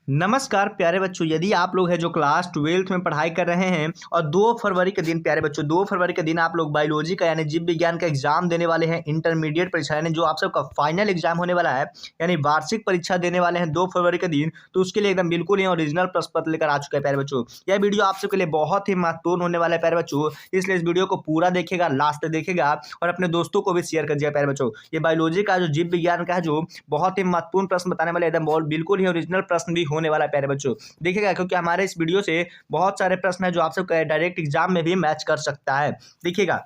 नमस्कार प्यारे बच्चों, यदि आप लोग हैं जो क्लास 12th में पढ़ाई कर रहे हैं और 2 फरवरी के दिन प्यारे बच्चों 2 फरवरी के दिन आप लोग बायोलॉजी का यानी जीव विज्ञान का एग्जाम देने वाले हैं। इंटरमीडिएट परीक्षा यानी जो आप सबका फाइनल एग्जाम होने वाला है, यानी वार्षिक परीक्षा देने वाले हैं 2 फरवरी के दिन। तो उसके लिए एकदम बिल्कुल ही ओरिजिनल प्रश्न पत्र लेकर आ चुका है प्यारे बच्चों। यह वीडियो आप सबके लिए बहुत ही महत्वपूर्ण होने वाला है प्यारे बच्चों, इसलिए इस वीडियो को पूरा देखेगा, लास्ट तक देखेगा और अपने दोस्तों को भी शेयर कर दिया प्यारे बच्चों। ये बायोलॉजी का जो जीव विज्ञान का है जो बहुत ही महत्वपूर्ण प्रश्न बताने वाले एकदम बिल्कुल ही ओरिजिनल प्रश्न भी होने वाला है प्यारे बच्चों। देखिएगा, क्योंकि हमारे इस वीडियो से बहुत सारे प्रश्न है जो आप सब डायरेक्ट एग्जाम में भी मैच कर सकता है। देखिएगा,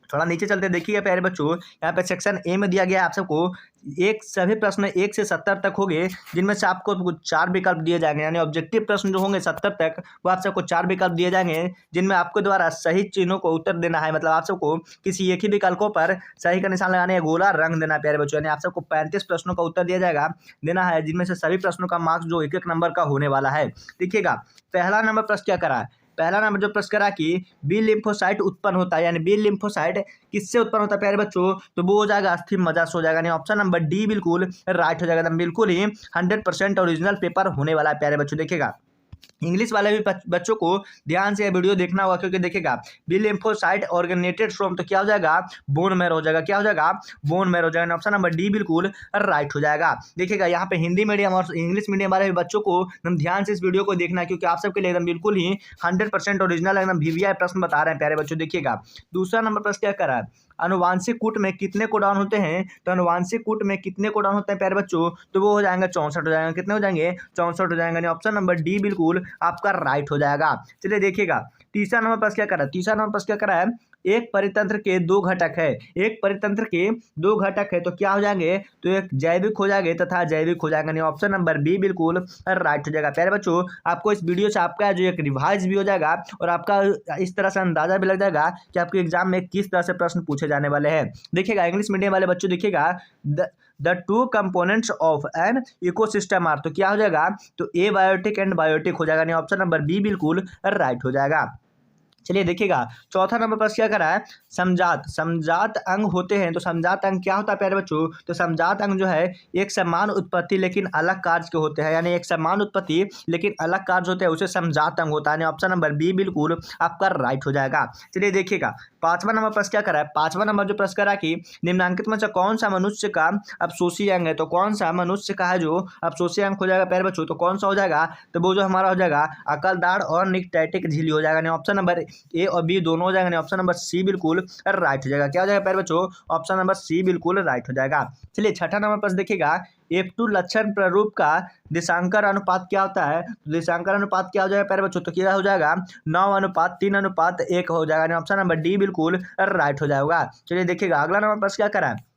थोड़ा नीचे चलते देखिएगा प्यारे बच्चों, यहाँ पे सेक्शन ए में दिया गया है आप सबको एक सभी प्रश्न 1 से 70 तक होंगे, जिनमें से आपको कुछ 4 विकल्प दिए जाएंगे, यानी ऑब्जेक्टिव प्रश्न जो होंगे 70 तक वो आप सबको 4 विकल्प दिए जाएंगे, जिनमें आपके द्वारा सही चिन्हों को उत्तर देना है। मतलब आप सबको किसी एक ही विकल्पों पर सही का निशान लगाने या गोला रंग देना है प्यारे बच्चों। यानी आप सबको 35 प्रश्नों का उत्तर दिया जाएगा देना है, जिनमें से सभी प्रश्नों का मार्क्स जो 1-1 नंबर का होने वाला है। देखिएगा, पहला नंबर प्रश्न क्या करा है, पहला नंबर जो प्रश्न करा कि बी लिम्फोसाइट उत्पन्न होता है, यानी बी लिम्फोसाइट किससे उत्पन्न होता है प्यारे बच्चों, तो वो हो जाएगा अस्थि मज्जा से हो जाएगा। यानी ऑप्शन नंबर डी बिल्कुल राइट हो जाएगा, बिल्कुल ही 100% ओरिजिनल पेपर होने वाला है प्यारे बच्चों। देखिएगा, इंग्लिश वाले भी बच्चों को ध्यान से वीडियो देखना होगा, क्योंकि देखिएगा बी लिम्फोसाइट ऑर्गेनेटेड फ्रॉम, तो क्या हो जाएगा बोन मैरो हो जाएगा, क्या हो जाएगा बोन मैरो हो जाएगा। ऑप्शन नंबर डी बिल्कुल राइट हो जाएगा। देखिएगा, यहाँ पे हिंदी मीडियम और इंग्लिश मीडियम वाले भी बच्चों को एकदम ध्यान से इस वीडियो को देखना है, क्योंकि आप सबके लिए एकदम बिल्कुल ही 100% ओरिजिनल एकदम वीवीआई प्रश्न बता रहे हैं प्यारे बच्चों। देखिएगा, दूसरा नंबर प्रश्न क्या कर रहा है, अनुवांशिक कूट में कितने कोडान होते हैं, तो अनुवांशिक कूट में कितने कोडान होते हैं प्यारे बच्चों, तो वो हो जाएंगे 64 हो जाएंगे। कितने हो जाएंगे 64 हो जाएंगे। ऑप्शन नंबर डी बिल्कुल आपका राइट हो जाएगा। चलिए देखिएगा, तीसरा नंबर प्रश्न क्या कर रहा है, तीसरा नंबर प्रश्न क्या कर रहा है, एक परितंत्र के 2 घटक है, एक परितंत्र के 2 घटक है, तो क्या हो जाएंगे, तो एक जैविक हो जाएंगे तथा जैविक हो जाएंगे। नहीं, ऑप्शन नंबर बी बिल्कुल राइट हो जाएगा। प्यारे बच्चों, आपको इस वीडियो से आपका जो एक रिवाइज भी हो जाएगा और आपका इस तरह से अंदाजा भी लग जाएगा कि आपके एग्जाम में किस तरह से प्रश्न पूछे जाने वाले हैं। देखिएगा, इंग्लिश मीडियम वाले बच्चों देखिएगा, the 2 components of an ecosystem are, तो क्या हो जाएगा, तो ए बायोटिक एंड बायोटिक हो जाएगा। नहीं, ऑप्शन नंबर बी बिल्कुल राइट हो जाएगा। चलिए देखिएगा, चौथा नंबर पर क्या करा है, समजात समजात अंग होते हैं, तो समजात अंग क्या होता है प्यारे बच्चों, तो समजात अंग जो है एक समान उत्पत्ति लेकिन अलग कार्य के होते हैं, यानी एक समान उत्पत्ति लेकिन अलग कार्य होते हैं, उसे समजात अंग होता है। ऑप्शन नंबर बी बिल्कुल आपका राइट हो जाएगा। चलिए देखिएगा, पांचवा नंबर प्रश्न क्या करा है, पांचवा नंबर जो प्रश्न करा कि निम्नांकित में से कौन सा मनुष्य का अफसोसी अंग है, तो कौन सा मनुष्य का है जो अफसोसी अंग हो जाएगा प्यारे बच्चों, तो कौन सा हो जाएगा, तो वो जो हमारा हो जाएगा अकलदाढ़ और निकटैटिक झिल्ली हो जाएगा। ऑप्शन नंबर ए और बी दोनों हो जाएंगे। ऑप्शन नंबर सी बिल्कुल राइट हो जाएगा। क्या हो जाएगा प्यारे बच्चों, ऑप्शन नंबर सी बिल्कुल राइट हो जाएगा। चलिए छठा नंबर प्रश्न देखिएगा, F2 लक्षण प्रारूप का दिशांकर अनुपात क्या होता है, तो दिशांकर अनुपात क्या हो जाएगा प्यारे बच्चों, तो क्या हो जाएगा 9:3:1 हो जाएगा। ऑप्शन नंबर डी बिल्कुल राइट हो जाएगा। चलिए देखिएगा, अगला नंबर प्रश्न क्या करा है,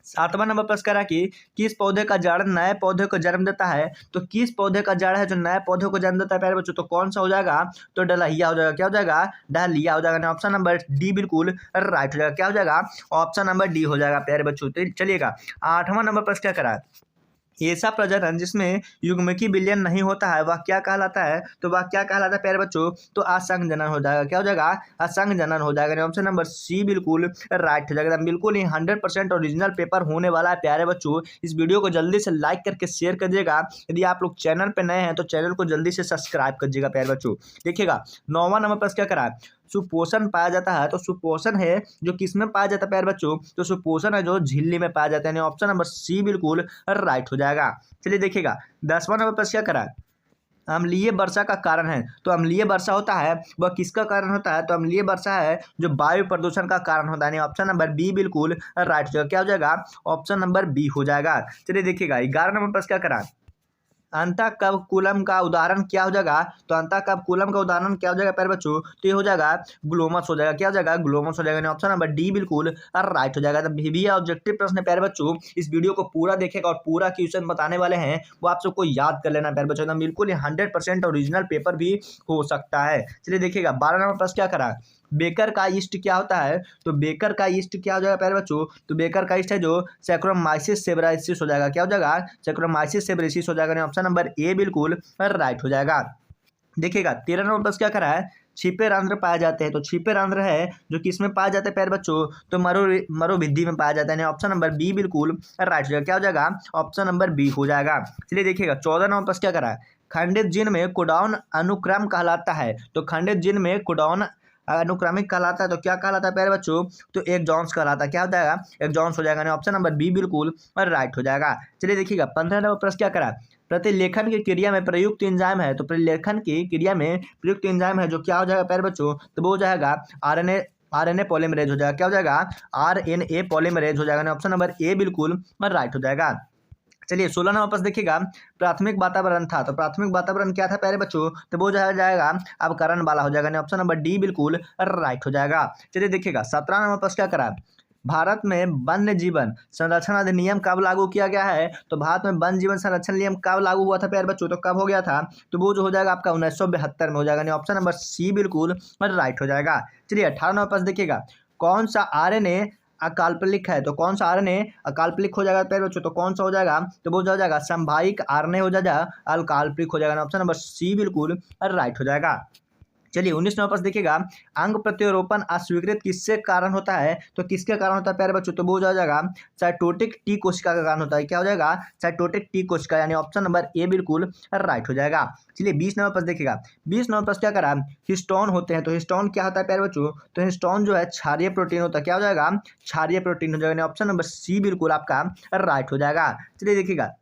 सातवां नंबर प्रश्न करा कि किस पौधे का जड़ नए पौधे को जन्म देता है, तो किस पौधे का जड़ है जो नए पौधे को जन्म देता है प्यारे बच्चों, तो कौन सा हो जाएगा, तो डलहिया हो जाएगा। क्या हो जाएगा, डहलिया हो जाएगा। ऑप्शन नंबर डी बिल्कुल राइट हो जाएगा। क्या हो जाएगा, ऑप्शन नंबर डी हो जाएगा प्यारे बच्चों। तो चलिएगा, आठवां नंबर प्रश्न क्या करा है, ऐसा प्रजनन जिसमें युग्मकी विलयन नहीं होता है वह क्या कहलाता है, तो वह क्या कहलाता है प्यारे बच्चों, तो असंग जनन हो जाएगा। क्या हो जाएगा, असंग जनन हो जाएगा। ऑप्शन नंबर सी बिल्कुल राइट हो जाएगा। बिल्कुल ही 100% ओरिजिनल पेपर होने वाला है प्यारे बच्चों। इस वीडियो को जल्दी से लाइक करके शेयर कर दिएगा। यदि आप लोग चैनल पर नए हैं तो चैनल को जल्दी से सब्सक्राइब कर दीजिएगा प्यारे बच्चों। देखिएगा, 9वां नंबर प्रश्न क्या करा है, सुपोषण पाया जाता है, तो सुपोषण है जो किस में पाया जाता है प्यारे बच्चों, तो सुपोषण है जो झिल्ली में पाया जाता है। ऑप्शन नंबर सी बिल्कुल राइट हो जाएगा। चलिए देखिएगा, 10वां नंबर प्रश्न क्या करा है, अम्लीय वर्षा का कारण है, तो अम्लीय वर्षा होता है वह किसका कारण होता है, तो अम्लीय वर्षा है जो वायु प्रदूषण का कारण होता है। ऑप्शन नंबर बी बिल्कुल राइट हो जाएगा। क्या हो जाएगा, ऑप्शन नंबर बी हो जाएगा। चलिए देखिएगा, 11 नंबर प्रश्न क्या करा है, अंतःकूलम का उदाहरण क्या हो जाएगा, तो अंतःकूलम का उदाहरण क्या हो जाएगा प्यारे बच्चों, तो ये हो जाएगा ग्लोमस हो जाएगा। क्या हो जाएगा, ग्लोमस हो जाएगा। ऑप्शन नंबर डी बिल्कुल राइट हो जाएगा। तो भी ऑब्जेक्टिव प्रश्न है प्यारे बच्चों, इस वीडियो को पूरा देखेगा और पूरा क्वेश्चन बताने वाले हैं वो आप सबको याद कर लेना प्यारे बच्चों, एकदम बिल्कुल 100% ओरिजिनल पेपर भी हो सकता है। चलिए देखिएगा, 12 नंबर प्रश्न क्या करा, बेकर का ईस्ट क्या होता है, तो बेकर का ईस्ट क्या हो जाएगा प्यारे बच्चों, तो बेकर का ईस्ट है जो सैक्रोमाइसिस सेब्राइसिस हो जाएगा। क्या हो जाएगा, सैक्रोमाइसिस सेब्राइसिस हो जाएगा। ऑप्शन नंबर ए बिल्कुल राइट हो जाएगा। देखिएगा, 13 नंबर प्रश्न क्या करा है, छिपे रंध्र पाए जाते हैं, तो छिपे रंध्र है जो किस में पाए जाते हैं प्यारे बच्चों, तो मरोभिद्धि में पाया जाता है। ऑप्शन नंबर बी बिल्कुल राइट हो जाएगा। क्या हो जाएगा, ऑप्शन नंबर बी हो जाएगा। चलिए देखिएगा, 14 नंबर प्रश्न क्या करा है, खंडित जीन में कोडॉन अनुक्रम कहलाता है। तो खंडित जीन में कोडॉन अनुक्रमिक कहलाता है तो क्या कहलाता है प्यारे बच्चों, तो एक जॉन्स कहलाता है। क्या हो जाएगा, एक जॉन्स हो जाएगा। ऑप्शन नंबर बी बिल्कुल और राइट हो जाएगा। चलिए देखिएगा 15 नंबर प्रश्न क्या करा, प्रतिलेखन की क्रिया में प्रयुक्त एंजाइम है। तो प्रतिलेखन की क्रिया में प्रयुक्त एंजाइम है जो क्या हो जाएगा प्यारे बच्चों, तो वो हो जाएगा आरएनए पॉलीमरेज हो जाएगा। क्या हो जाएगा, आरएनए पॉलीमरेज हो जाएगा। ऑप्शन नंबर ए बिल्कुल और राइट हो जाएगा। चलिए 16 नंबर प्रश्न देखिएगा, प्राथमिक वातावरण था। तो प्राथमिक वातावरण क्या था प्यारे बच्चों, तो वो जाएगा अब करण वाला हो जाएगा। ऑप्शन नंबर डी बिल्कुल राइट हो जाएगा। चलिए देखिएगा 17 नंबर प्रश्न क्या करा, भारत में वन्य जीवन संरक्षण अधिनियम कब लागू किया गया है। तो भारत में वन्य जीवन संरक्षण नियम कब लागू हुआ था प्यारे बच्चों, तो कब हो गया था, तो वो जो हो जाएगा आपका 1972 में हो जाएगा। ऑप्शन नंबर सी बिल्कुल राइट हो जाएगा। चलिए 18 नंबर प्रश्न देखिएगा, कौन सा आरएनए अकाल्पनिक है। तो कौन सा आरएनए अकाल्पनिक हो जाएगा प्यारे बच्चों, तो कौन सा हो जाएगा, तो वो हो जाएगा संभाविक आरएनए हो जाएगा, अकाल्पनिक हो जाएगा। ऑप्शन नंबर सी बिल्कुल राइट हो जाएगा। चलिए 19 नंबर प्रश्न देखिएगा, अंग प्रत्यारोपण अस्वीकृत किससे कारण होता है। तो किसके कारण होता है प्यारे बच्चों, तो वो हो जाएगा साइटोटिक टी कोशिका का कारण होता है। क्या हो जाएगा, साइटोटिक टी कोशिका, यानी ऑप्शन नंबर ए बिल्कुल राइट हो जाएगा। चलिए 20 नंबर प्रश्न देखिएगा, 20 नंबर प्रश्न क्या करा, हिस्टोन होते हैं। तो हिस्टोन क्या होता है प्यारे बच्चों, तो हिस्टोन जो है क्षारीय प्रोटीन होता है। क्या हो जाएगा, क्षारीय प्रोटीन हो जाएगा। ऑप्शन नंबर सी बिल्कुल आपका राइट हो जाएगा। चलिए देखिएगा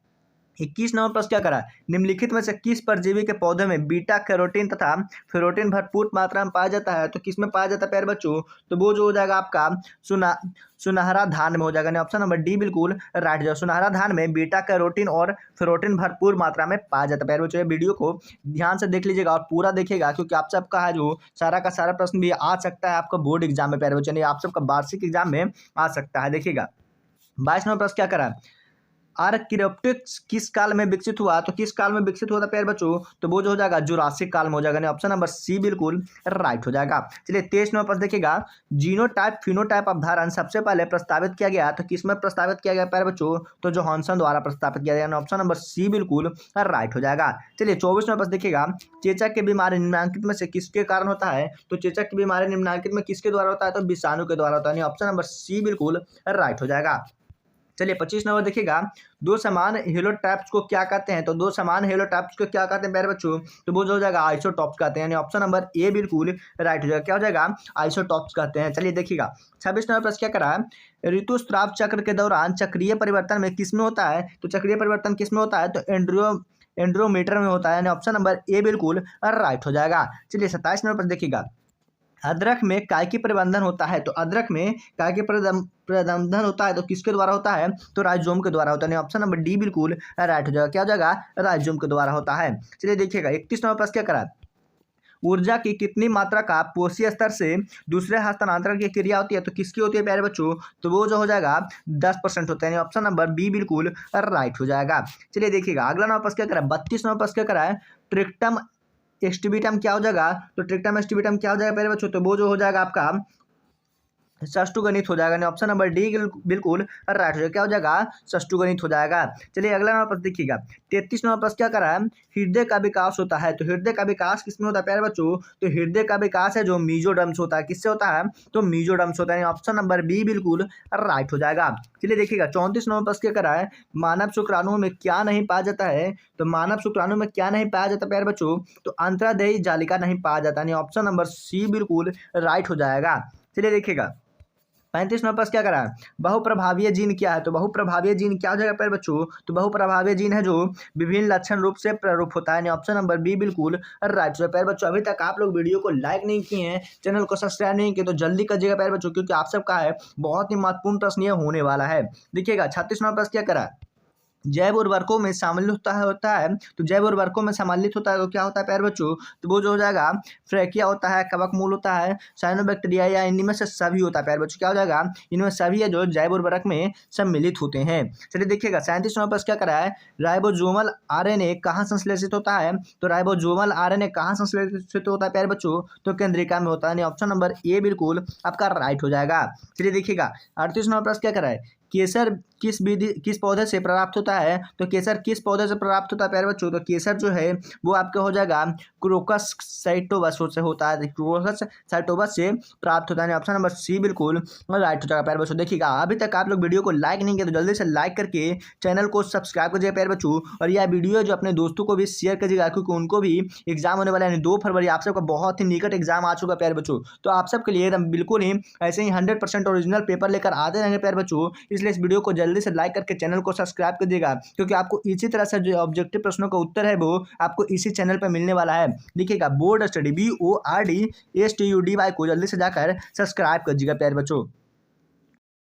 21 नंबर प्रश्न क्या करा, निम्नलिखित में से किस परजीवी के पौधे में बीटा कैरोटीन तथा फेरोटीन भरपूर मात्रा में पाया जाता है। तो किस में पाया जाता है प्यारे बच्चों, तो वो जो हो जाएगा आपका सुनहरा धान में हो जाएगा। ऑप्शन नंबर डी बिल्कुल राइट जाएगा। सुनहरा धान में बीटा कैरोटीन और फेरोटीन भरपूर मात्रा में पाया जाता है। प्यारे बच्चों वीडियो को ध्यान से देख लीजिएगा और पूरा देखिएगा, क्योंकि आप सबका है जो सारा का सारा प्रश्न भी आ सकता है आपका बोर्ड एग्जाम में प्यारे बच्चों, नहीं आप सबका वार्षिक एग्जाम में आ सकता है। देखिएगा 22 नंबर प्रश्न क्या करा, आर्कियोप्टेरिक्स किस काल में विकसित हुआ। तो किस काल में विकसित हुआ था प्यारे बच्चों, तो वो जो हो जाएगा जुरासिक काल में हो जाएगा। ऑप्शन नंबर सी बिल्कुल राइट हो जाएगा। चलिए 23 नंबर प्रश्न देखिएगा, जीनोटाइप फिनोटाइप अवधारण सबसे पहले प्रस्तावित किया गया। तो किस में प्रस्तावित किया गया प्यारे बच्चों, तो जॉनसन द्वारा प्रस्तावित किया गया। ऑप्शन नंबर सी बिल्कुल राइट हो जाएगा। चलिए 24 नंबर प्रश्न देखिएगा, चेचक की बीमारी निम्नलिखित में से किसके कारण होता है। तो चेचक की बीमारी निम्नलिखित में किसके द्वारा होता है, तो विषाणु के द्वारा होता है। ऑप्शन नंबर सी बिल्कुल राइट हो जाएगा। चलिए 25 नंबर देखिएगा, दो समान हेलोटॉप्स को क्या कहते हैं। तो दो समान हेलोटॉप्स को क्या कहते हैं प्यारे बच्चों, तो वो जो हो जाएगा आइसोटॉप्स कहते हैं। यानी ऑप्शन नंबर ए बिल्कुल राइट हो जाएगा। क्या हो जाएगा, आइसोटॉप्स कहते हैं। चलिए देखिएगा 26 नंबर प्रश्न क्या करा है, ऋतुस्राव चक्र के दौरान चक्रीय परिवर्तन में किसमें होता है। तो चक्रीय परिवर्तन किसमें होता है, तो एंड्रोमीटर में होता है। यानी ऑप्शन नंबर ए बिल्कुल राइट हो जाएगा। चलिए 27 नंबर प्रश्न देखिएगा, अदरक में काय की प्रबंधन होता है। तो अदरक में काय की प्रबंधन होता है तो किसके द्वारा होता है, तो राइजोम के द्वारा होता है। ऑप्शन नंबर डी बिल्कुल राइट हो जाएगा। क्या हो जाएगा, राइजोम के द्वारा होता है। चलिए देखिएगा 31 नंबर प्रश्न क्या करा, ऊर्जा की कितनी मात्रा का पोषी स्तर से दूसरे हस्तांतरण की क्रिया होती है। तो किसकी होती है प्यारे बच्चों, तो वो जो हो जाएगा 10% होता है। ऑप्शन नंबर बी बिल्कुल राइट हो जाएगा। चलिए देखिएगा अगला नंबर प्रश्न क्या करा, 32 नंबर प्रश्न क्या करा है, ट्रिक्टम एस्टिबिटम क्या हो जाएगा। तो ट्रिक्टम एस्टिबिटम क्या हो जाएगा प्यारे बच्चों, तो वो जो हो जाएगा आपका षष्टुगणित हो जाएगा। ऑप्शन नंबर डी बिल्कुल राइट हो जाएगा। क्या हो जाएगा, षष्टुगणित हो जाएगा। चलिए अगला नंबर प्रश्न देखिएगा, 33 नंबर प्रश्न क्या करा है, हृदय का विकास होता है। तो हृदय का विकास किसमें होता है प्यारे बच्चों, तो हृदय का विकास है जो मीजोडर्म्स होता है। किससे होता है, तो मीजोडर्म्स होता है। ऑप्शन नंबर बी बिल्कुल राइट हो जाएगा। चलिए देखिएगा 34 नंबर प्रश्न क्या करा है, मानव शुक्राणुओं में क्या नहीं पाया जाता है। तो मानव शुक्राणु में क्या नहीं पाया जाता प्यारे बच्चों, तो अंतरादेयी जालिका नहीं पाया जाता। ऑप्शन नंबर सी बिल्कुल राइट हो जाएगा। चलिए देखिएगा 35 नंबर प्रश्न क्या करा है, बहुप्रभावीय जीन क्या है। तो बहुप्रभावीय जीन क्या हो जाएगा प्यारे बच्चों, तो बहुप्रभावीय जीन है जो विभिन्न लक्षण रूप से प्रारूप होता है। ऑप्शन नंबर बी बिल्कुल राइट है। प्यारे बच्चों अभी तक आप लोग वीडियो को लाइक नहीं किए हैं, चैनल को सब्सक्राइब नहीं किए, तो जल्दी करिएगा प्यारे बच्चों, क्योंकि आप सबका है बहुत ही महत्वपूर्ण प्रश्न ये होने वाला है। देखिएगा 36 नंबर प्रश्न क्या करा है, जैव उर्वरकों में शामिल होता है। तो जैव उर्वरकों में सम्मिलित होता है तो क्या होता है प्यारे बच्चों, तो वो जो हो जाएगा फ्रैकिया होता है, कवक मूल होता है, साइनोबैक्टीरिया या इनमें से सभी होता है प्यारे बच्चों। क्या हो जाएगा, इनमें सभी है जो जैव उर्वरक में सम्मिलित होते हैं। चलिए देखिएगा 37 नंबर पर क्या करा है, राइबोसोमल आरएनए कहाँ संश्लेषित होता है। तो राइबोसोमल आरएनए कहाँ संश्लेषित होता है प्यारे बच्चों, तो केंद्रिका में होता है। ऑप्शन नंबर ए बिल्कुल आपका राइट हो जाएगा। चलिए देखिएगा 38 नंबर प्रश्न क्या करा है, केसर किस पौधे से प्राप्त होता है? तो केसर किस पौधे से प्राप्त होता है प्यारे बच्चों? तो केसर जो है वो आपका हो जाएगा क्रोकस साइटोबस से होता है, क्रोकस साइटोबस से प्राप्त होता है। ऑप्शन नंबर सी बिल्कुल राइट हो जाएगा प्यारे बच्चों। देखिएगा अभी तक आप लोग वीडियो को लाइक नहीं किया तो जल्दी से लाइक करके चैनल को सब्सक्राइब कीजिएगा प्यारे बच्चों, और यह वीडियो जो अपने दोस्तों को भी शेयर कीजिएगा, क्योंकि उनको भी एग्जाम होने वाला है, यानी 2 फरवरी आप सबका बहुत ही निकट एग्जाम आ चुका है प्यारे बच्चों। तो आप सबके लिए एकदम बिल्कुल ही ऐसे ही 100% ओरिजिनल पेपर लेकर आते रहेंगे प्यारे बच्चों। इसलिए इस वीडियो को जल्दी से लाइक करके चैनल को सब्सक्राइब कर दिएगा, क्योंकि आपको इसी तरह से जो ऑब्जेक्टिव प्रश्नों का उत्तर है वो आपको इसी चैनल पर मिलने वाला है। देखिएगा बोर्ड स्टडी BORD STUDY को जल्दी से जाकर सब्सक्राइब कर दीजिएगा प्यारे बच्चों।